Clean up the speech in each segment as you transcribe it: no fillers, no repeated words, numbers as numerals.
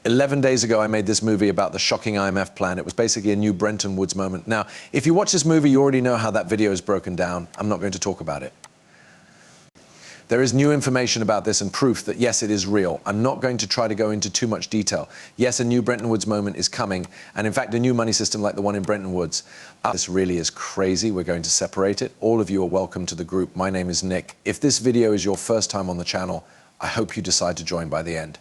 11 days ago, I made this movie about the shocking IMF plan. It was basically a new Bretton Woods moment. Now, if you watch this movie, you already know how that video is broken down. I'm not going to talk about it. There is new information about this and proof that, yes, it is real. I'm not going to try to go into too much detail. Yes, a new Bretton Woods moment is coming, and in fact, a new money system like the one in Bretton Woods. This really is crazy. We're going to separate it. All of you are welcome to the group. My name is Nick. If this video is your first time on the channel, I hope you decide to join by the end.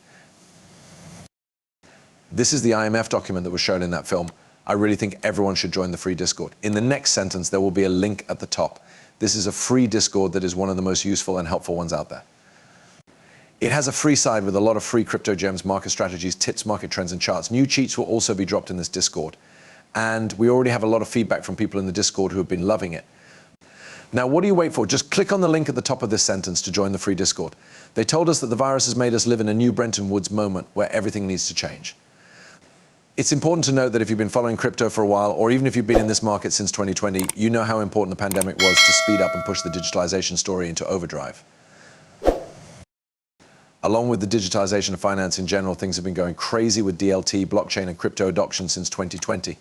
This is the IMF document that was shown in that film. I really think everyone should join the free Discord. In the next sentence, there will be a link at the top. This is a free Discord that is one of the most useful and helpful ones out there. It has a free side with a lot of free crypto gems, market strategies, tips, market trends, and charts. New cheats will also be dropped in this Discord. And we already have a lot of feedback from people in the Discord who have been loving it. Now, what do you wait for? Just click on the link at the top of this sentence to join the free Discord. They told us that the virus has made us live in a new Bretton Woods moment where everything needs to change. It's important to note that if you've been following crypto for a while, or even if you've been in this market since 2020, you know how important the pandemic was to speed up and push the digitalization story into overdrive. Along with the digitization of finance in general, things have been going crazy with DLT, blockchain, and crypto adoption since 2020.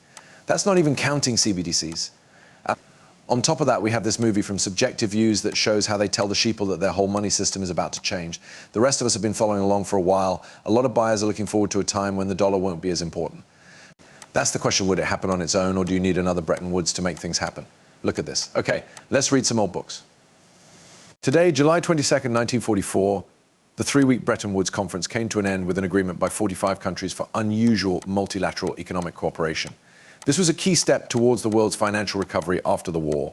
That's not even counting CBDCs. On top of that, we have this movie from Subjective Views that shows how they tell the sheeple that their whole money system is about to change. The rest of us have been following along for a while. A lot of buyers are looking forward to a time when the dollar won't be as important. That's the question, would it happen on its own, or do you need another Bretton Woods to make things happen? Look at this. Okay, let's read some old books. Today, July 22nd, 1944, the three-week Bretton Woods conference came to an end with an agreement by 45 countries for unusual multilateral economic cooperation. This was a key step towards the world's financial recovery after the war.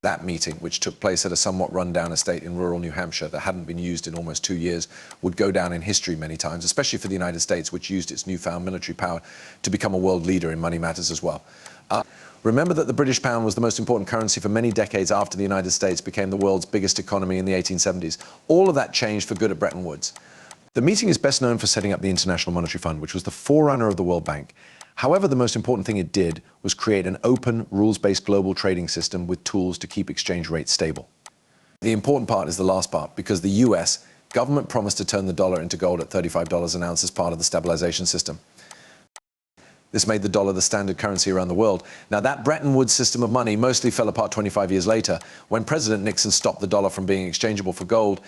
That meeting, which took place at a somewhat run-down estate in rural New Hampshire that hadn't been used in almost 2 years, would go down in history many times, especially for the United States, which used its newfound military power to become a world leader in money matters as well. Remember that the British pound was the most important currency for many decades after the United States became the world's biggest economy in the 1870s. All of that changed for good at Bretton Woods. The meeting is best known for setting up the International Monetary Fund, which was the forerunner of the World Bank. However, the most important thing it did was create an open, rules-based global trading system with tools to keep exchange rates stable. The important part is the last part, because the US government promised to turn the dollar into gold at $35 an ounce as part of the stabilization system. This made the dollar the standard currency around the world. Now, that Bretton Woods system of money mostly fell apart 25 years later when President Nixon stopped the dollar from being exchangeable for gold.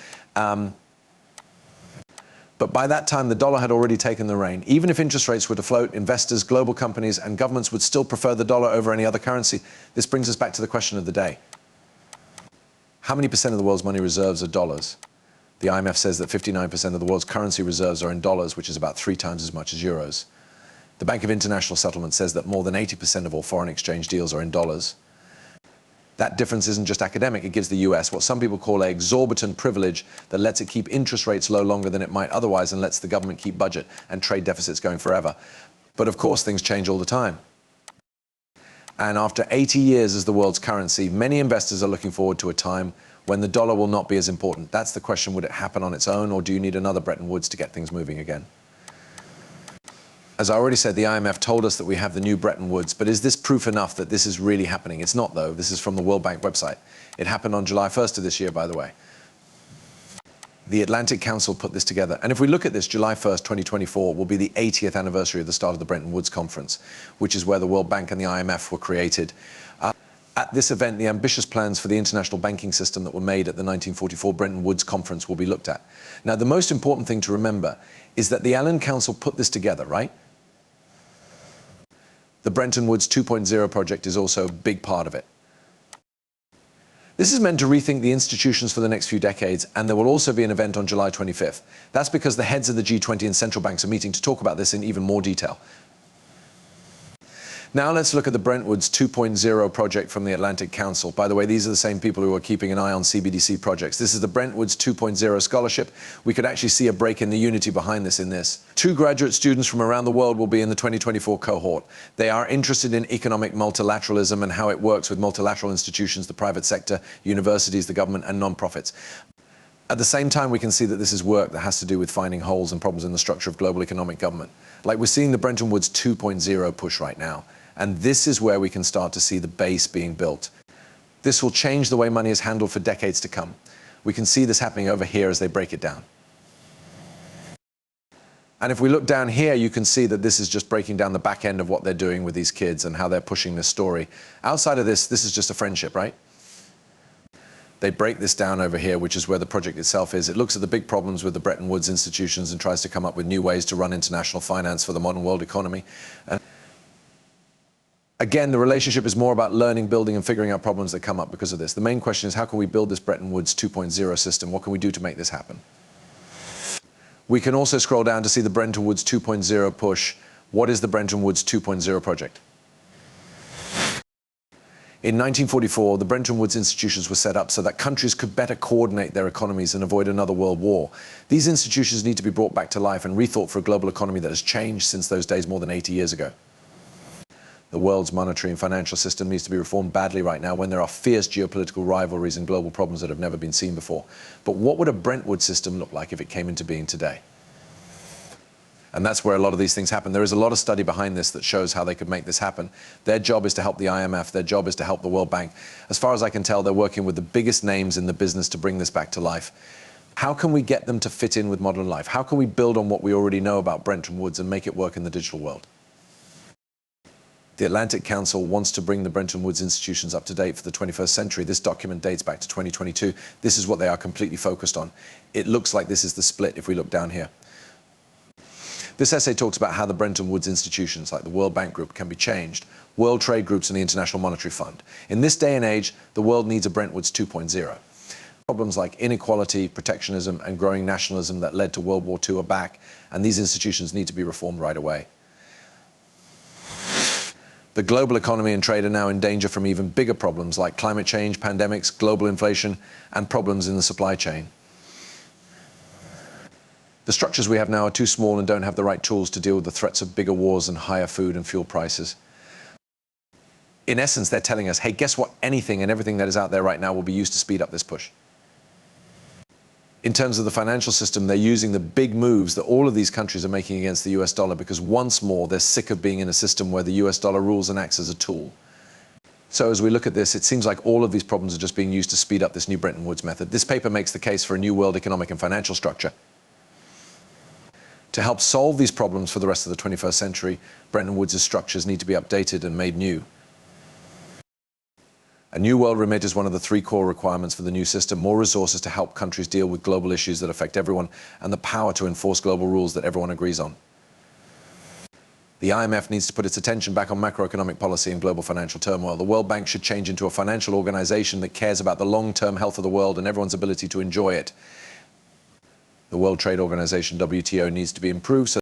But by that time, the dollar had already taken the reign. Even if interest rates were to float, investors, global companies, and governments would still prefer the dollar over any other currency. This brings us back to the question of the day. How many percent of the world's money reserves are dollars? The IMF says that 59% of the world's currency reserves are in dollars, which is about 3 times as much as euros. The Bank of International Settlement says that more than 80% of all foreign exchange deals are in dollars. That difference isn't just academic. It gives the US what some people call an exorbitant privilege that lets it keep interest rates low longer than it might otherwise and lets the government keep budget and trade deficits going forever. But of course, things change all the time. And after 80 years as the world's currency, many investors are looking forward to a time when the dollar will not be as important. That's the question, would it happen on its own, or do you need another Bretton Woods to get things moving again? As I already said, the IMF told us that we have the new Bretton Woods, but is this proof enough that this is really happening? It's not, though. This is from the World Bank website. It happened on July 1st of this year, by the way. The Atlantic Council put this together. And if we look at this, July 1st, 2024 will be the 80th anniversary of the start of the Bretton Woods Conference, which is where the World Bank and the IMF were created. At this event, the ambitious plans for the international banking system that were made at the 1944 Bretton Woods Conference will be looked at. Now, the most important thing to remember is that the Allen Council put this together, right? The Bretton Woods 2.0 project is also a big part of it. This is meant to rethink the institutions for the next few decades, and there will also be an event on July 25th. That's because the heads of the G20 and central banks are meeting to talk about this in even more detail. Now let's look at the Bretton Woods 2.0 project from the Atlantic Council. By the way, these are the same people who are keeping an eye on CBDC projects. This is the Bretton Woods 2.0 scholarship. We could actually see a break in the unity behind this in this. 2 graduate students from around the world will be in the 2024 cohort. They are interested in economic multilateralism and how it works with multilateral institutions, the private sector, universities, the government, and non-profits. At the same time, we can see that this is work that has to do with finding holes and problems in the structure of global economic government. Like we're seeing the Bretton Woods 2.0 push right now. And this is where we can start to see the base being built. This will change the way money is handled for decades to come. We can see this happening over here as they break it down. And if we look down here, you can see that this is just breaking down the back end of what they're doing with these kids and how they're pushing this story. Outside of this, this is just a friendship, right? They break this down over here, which is where the project itself is. It looks at the big problems with the Bretton Woods institutions and tries to come up with new ways to run international finance for the modern world economy. And again, the relationship is more about learning, building, and figuring out problems that come up because of this. The main question is, how can we build this Bretton Woods 2.0 system? What can we do to make this happen? We can also scroll down to see the Bretton Woods 2.0 push. What is the Bretton Woods 2.0 project? In 1944, the Bretton Woods institutions were set up so that countries could better coordinate their economies and avoid another world war. These institutions need to be brought back to life and rethought for a global economy that has changed since those days more than 80 years ago. The world's monetary and financial system needs to be reformed badly right now when there are fierce geopolitical rivalries and global problems that have never been seen before. But what would a Bretton Woods system look like if it came into being today? And that's where a lot of these things happen. There is a lot of study behind this that shows how they could make this happen. Their job is to help the IMF. Their job is to help the World Bank. As far as I can tell, they're working with the biggest names in the business to bring this back to life. How can we get them to fit in with modern life? How can we build on what we already know about Bretton Woods and make it work in the digital world? The Atlantic Council wants to bring the Bretton Woods institutions up to date for the 21st century. This document dates back to 2022. This is what they are completely focused on. It looks like this is the split if we look down here. This essay talks about how the Bretton Woods institutions, like the World Bank Group, can be changed. World Trade Groups and the International Monetary Fund. In this day and age, the world needs a Bretton Woods 2.0. Problems like inequality, protectionism, and growing nationalism that led to World War II are back, and these institutions need to be reformed right away. The global economy and trade are now in danger from even bigger problems like climate change, pandemics, global inflation, and problems in the supply chain. The structures we have now are too small and don't have the right tools to deal with the threats of bigger wars and higher food and fuel prices. In essence, they're telling us, hey, guess what? Anything and everything that is out there right now will be used to speed up this push. In terms of the financial system, they're using the big moves that all of these countries are making against the US dollar because once more, they're sick of being in a system where the US dollar rules and acts as a tool. So as we look at this, it seems like all of these problems are just being used to speed up this new Bretton Woods method. This paper makes the case for a new world economic and financial structure. To help solve these problems for the rest of the 21st century, Bretton Woods' structures need to be updated and made new. A new world remit is one of the 3 core requirements for the new system: more resources to help countries deal with global issues that affect everyone, and the power to enforce global rules that everyone agrees on. The IMF needs to put its attention back on macroeconomic policy and global financial turmoil. The World Bank should change into a financial organization that cares about the long-term health of the world and everyone's ability to enjoy it. The World Trade Organization, WTO, needs to be improved so